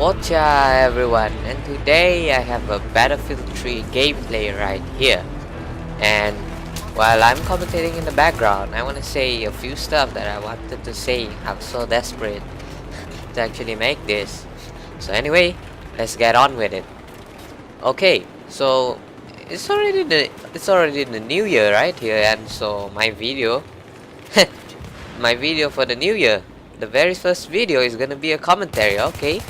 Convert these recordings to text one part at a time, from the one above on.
What's up everyone, and today I have a Battlefield 3 gameplay right here. And while I'm commentating in the background, I want to say a few stuff that I wanted to say. I'm so desperate to actually make this. So anyway, let's get on with it. Okay, so it's already the new year right here, and so my video for the new year, the very first video is gonna be a commentary. Okay.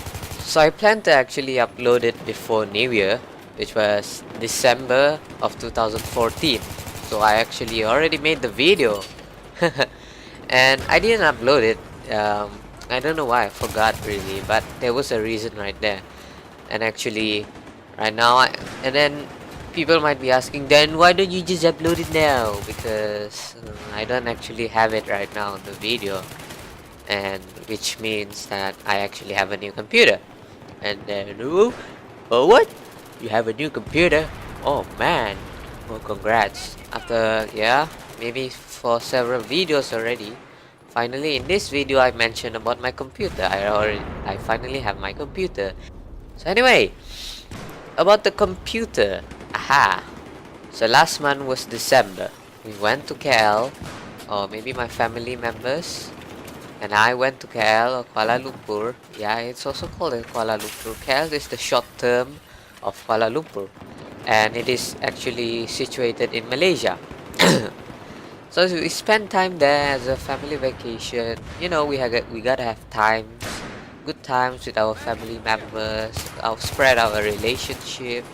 So I plan to actually upload it before New Year, which was December of 2014. So I actually already made the video, and I didn't upload it. I don't know why, I forgot really, but there was a reason right there. And actually, right now, and then people might be asking, then why don't you just upload it now? Because I don't actually have it right now on the video, and which means that I actually have a new computer. And then, oh, what? You have a new computer? Oh man, well, congrats. After, yeah, maybe for several videos already, finally in this video I mentioned about my computer. I finally have my computer. So anyway, about the computer. Aha. So last month was December. We went to KL, or maybe my family members, and I went to KL or Kuala Lumpur. Yeah, it's also called Kuala Lumpur. KL is the short term of Kuala Lumpur, and it is actually situated in Malaysia. So we spend time there as a family vacation. You know, we gotta have good times with our family members. Spread our relationship,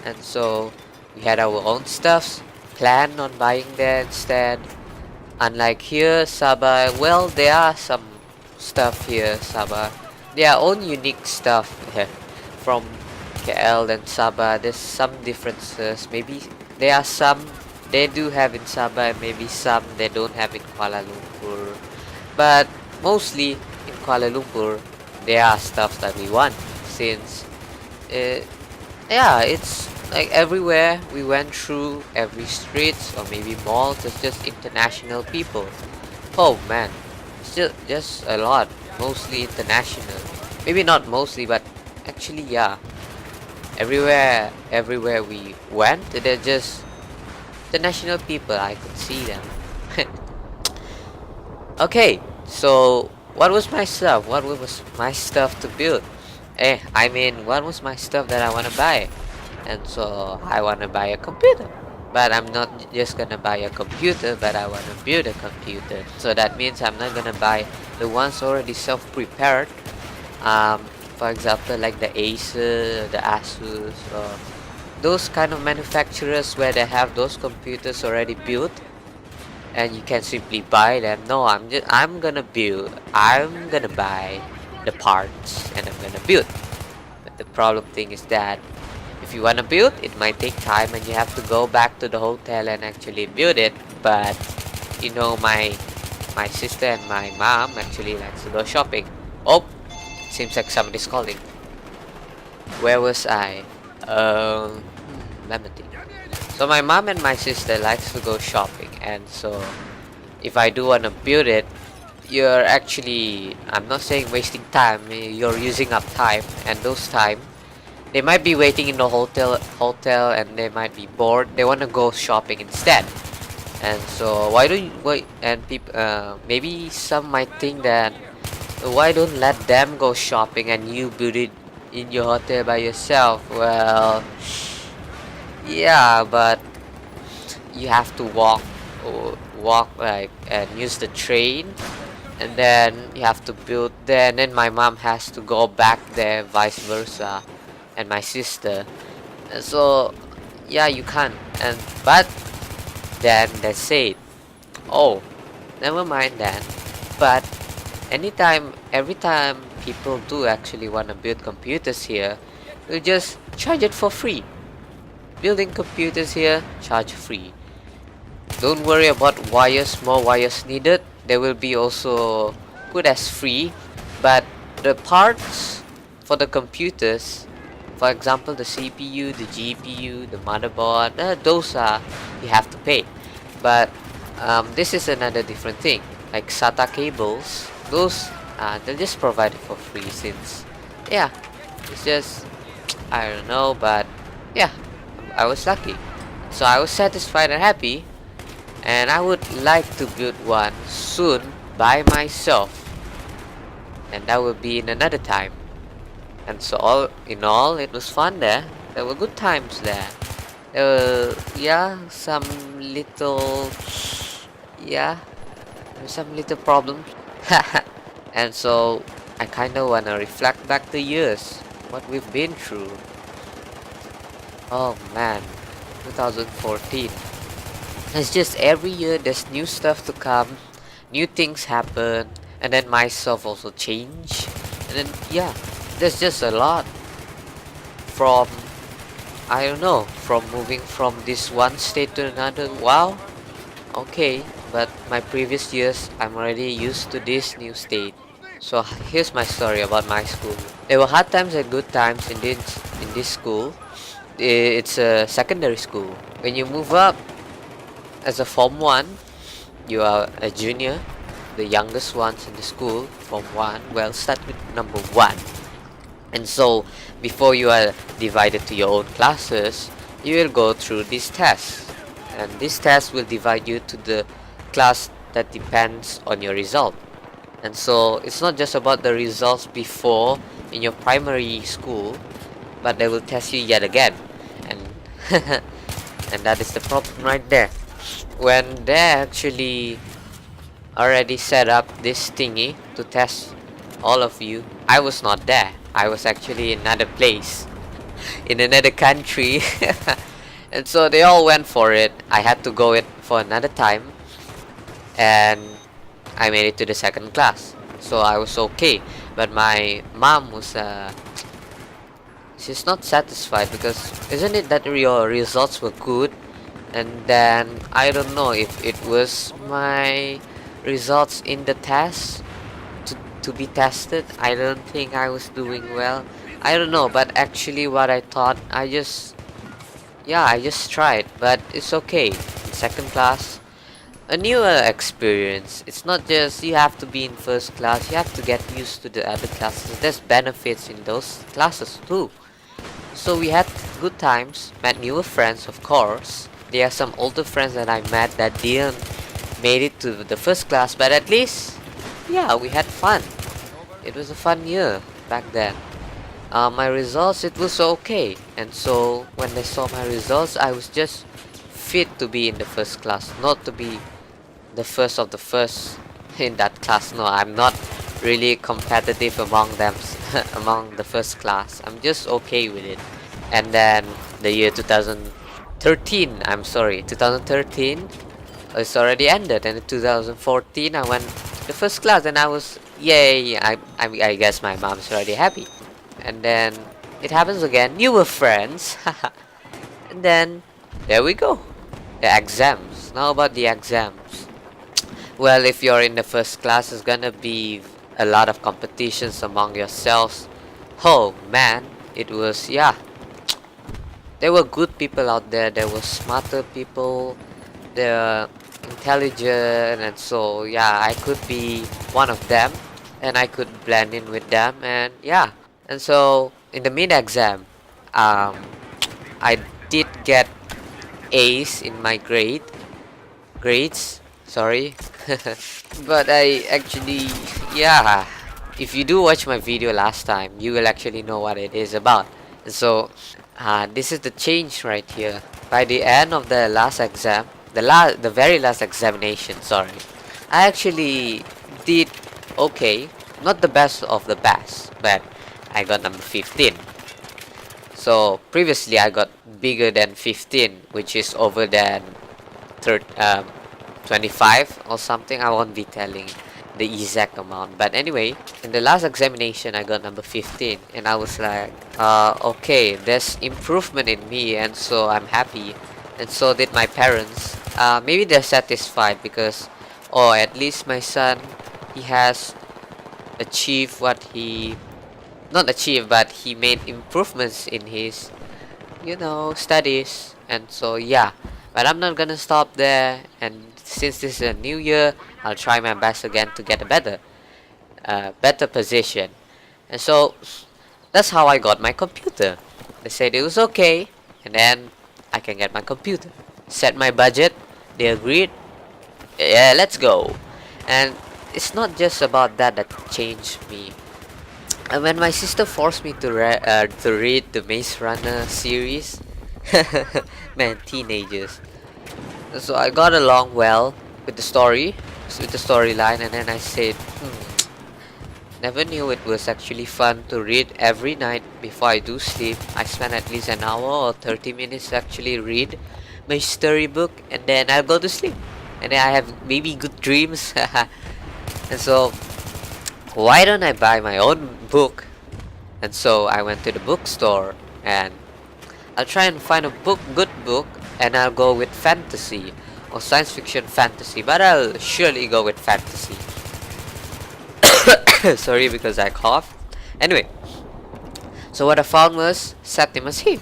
and so we had our own stuffs. Planned on buying there instead. Unlike here, Sabah, well, there are some stuff here, Sabah. Their own unique stuff from KL and Sabah. There's some differences. Maybe there are some they do have in Sabah, and maybe some they don't have in Kuala Lumpur. But mostly in Kuala Lumpur, there are stuff that we want. Since, yeah, it's like everywhere we went through, every streets or maybe malls, there's just international people. Oh man, still just a lot, mostly international. Maybe not mostly, but actually yeah. Everywhere we went, they're just international people. I could see them. Okay, so what was my stuff? What was my stuff to build? I mean, what was my stuff that I want to buy? And so I want to buy a computer, but I'm not just gonna buy a computer, but I want to build a computer. So that means I'm not gonna buy the ones already self-prepared, for example like the Acer, the Asus, or those kind of manufacturers where they have those computers already built and you can simply buy them. No, I'm gonna buy the parts and I'm gonna build. But the problem thing is that if you want to build, it might take time and you have to go back to the hotel and actually build it. But you know, my sister and my mom actually likes to go shopping. Oh, seems like somebody's calling. Where was I? Let me think. So my mom and my sister likes to go shopping, and so if I do want to build it, you're actually, I'm not saying wasting time, you're using up time, and those time they might be waiting in the hotel and they might be bored. They want to go shopping instead. And so why don't you wait? And people, maybe some might think that why don't let them go shopping and you build it in your hotel by yourself? Well, yeah, but you have to walk like and use the train, and then you have to build there, and then my mom has to go back there, vice versa, and my sister. And so yeah, you can't. And but then they say, oh, never mind then. But every time people do actually want to build computers here, you just charge it for free. Building computers here, charge free. Don't worry about wires, more wires needed. They will be also put as free. But the parts for the computers, for example the CPU, the GPU, the motherboard, those are you have to pay. But this is another different thing, like SATA cables. Those they're just provided for free, since yeah, it's just, I don't know, but yeah, I was lucky. So I was satisfied and happy, and I would like to build one soon by myself, and that will be in another time. And so all in all, it was fun there. There were good times there. There were, yeah, some little, yeah, there were some little problems. And so I kind of want to reflect back the years, what we've been through. Oh man, 2014. It's just every year there's new stuff to come, new things happen, and then myself also change. And then, yeah, there's just a lot from, I don't know, from moving from this one state to another. Wow, okay, but my previous years, I'm already used to this new state. So here's my story about my school. There were hard times and good times in this school. It's a secondary school. When you move up as a form 1, you are a junior, the youngest ones in the school, form 1. Well, start with number 1. And so before you are divided to your own classes, you will go through this test. And this test will divide you to the class that depends on your result. And so it's not just about the results before in your primary school, but they will test you yet again. And and that is the problem right there. When they actually already set up this thingy to test all of you, I was not there. I was actually in another place, in another country. And so they all went for it. I had to go it for another time, and I made it to the second class. So I was okay. But my mom was she's not satisfied, because isn't it that your results were good, and then I don't know if it was my results in the test to be tested. I don't think I was doing well. I don't know, but actually what I thought, I just tried, but it's okay. Second class, a new experience. It's not just you have to be in first class, you have to get used to the other classes. There's benefits in those classes too. So we had good times, met newer friends, of course. There are some older friends that I met that didn't made it to the first class, but at least, yeah, we had fun. It was a fun year back then. My results, it was okay. And so when they saw my results, I was just fit to be in the first class, not to be the first of the first in that class. No, I'm not really competitive among them, among the first class. I'm just okay with it. And then the year 2013, I'm sorry, 2013, it's already ended. And in 2014, I went to the first class, and I was, yay, I guess my mom's already happy. And then it happens again, you were friends. And then there we go, the exams. Now about the exams. Well, if you're in the first class, it's gonna be a lot of competitions among yourselves. Oh man, it was, yeah, there were good people out there, there were smarter people, there were intelligent, and so yeah, I could be one of them, and I could blend in with them, and yeah. And so in the mid-exam, um, I did get A's in my grades, sorry. But I actually, yeah, if you do watch my video last time, you will actually know what it is about. And so this is the change right here. By the end of the last exam, the very last examination, sorry, I actually did okay, not the best of the best, but I got number 15. So previously I got bigger than 15, which is over than 25 or something. I won't be telling the exact amount, but anyway, in the last examination I got number 15, and I was like, okay, there's improvement in me, and so I'm happy. And so did my parents. Maybe they're satisfied because, oh, at least my son, he has achieved what he not achieved, but he made improvements in his, studies. And so yeah, but I'm not gonna stop there, and since this is a new year, I'll try my best again to get a better position. And so That's how I got my computer. They said it was okay, and then I can get my computer. Set my budget, they agreed, yeah, let's go. And it's not just about that changed me. And when my sister forced me to read the Maze Runner series, man, teenagers. So I got along well with the storyline, and then I said, never knew it was actually fun to read every night before I do sleep. I spend at least an hour or 30 minutes to actually read my storybook, and then I'll go to sleep. And then I have maybe good dreams. And so, why don't I buy my own book? And so I went to the bookstore, and I'll try and find a good book, and I'll go with fantasy or science fiction fantasy, but I'll surely go with fantasy. Sorry because I coughed. Anyway, so what I found was Septimus Heap.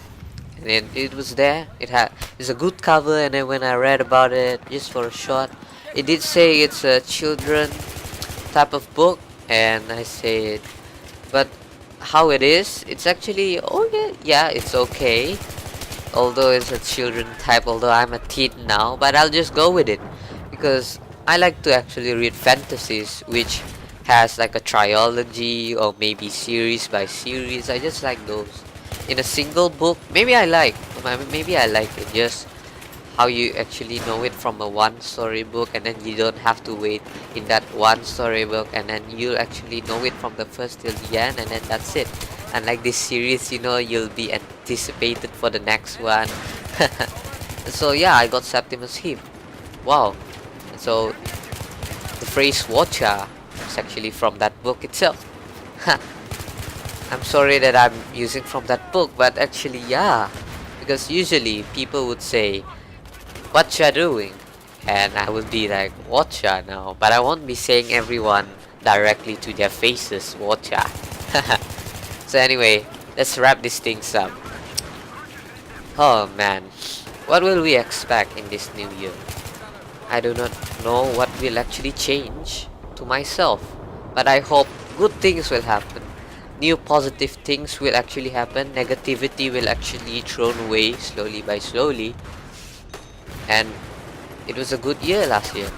And then it was there. It's a good cover, and then when I read about it just for a short, it did say it's a children type of book, and I said, but how it is, it's actually, oh yeah, it's okay. Although it's a children type, although I'm a teen now, but I'll just go with it because I like to actually read fantasies which has like a trilogy or maybe series by series. I just like those. In a single book, maybe I like it just how you actually know it from a one storybook, and then you don't have to wait in that one storybook, and then you actually know it from the first till the end, and then that's it. And like this series, you'll be anticipated for the next one. So yeah, I got Septimus Heap. Wow. So the phrase "watcha" is actually from that book itself. I'm sorry that I'm using from that book, but actually yeah, because usually people would say, "What ya doing?" And I would be like, "Watcha" now, but I won't be saying everyone directly to their faces, "Watcha." So anyway, let's wrap these things up. Oh man, what will we expect in this new year? I do not know what will actually change to myself, but I hope good things will happen. New positive things will actually happen. Negativity will actually thrown away slowly by slowly. And it was a good year last year.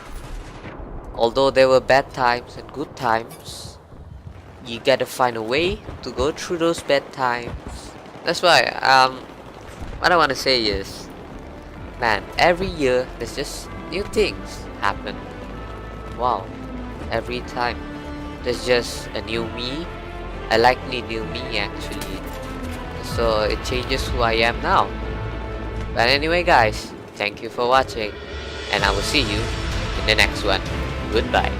Although there were bad times and good times, you gotta find a way to go through those bad times. That's why what I want to say is, man, every year there's just new things happen. Wow, every time there's just a new me, a likely new me actually. So it changes who I am now. But anyway guys, thank you for watching, and I will see you in the next one. Goodbye.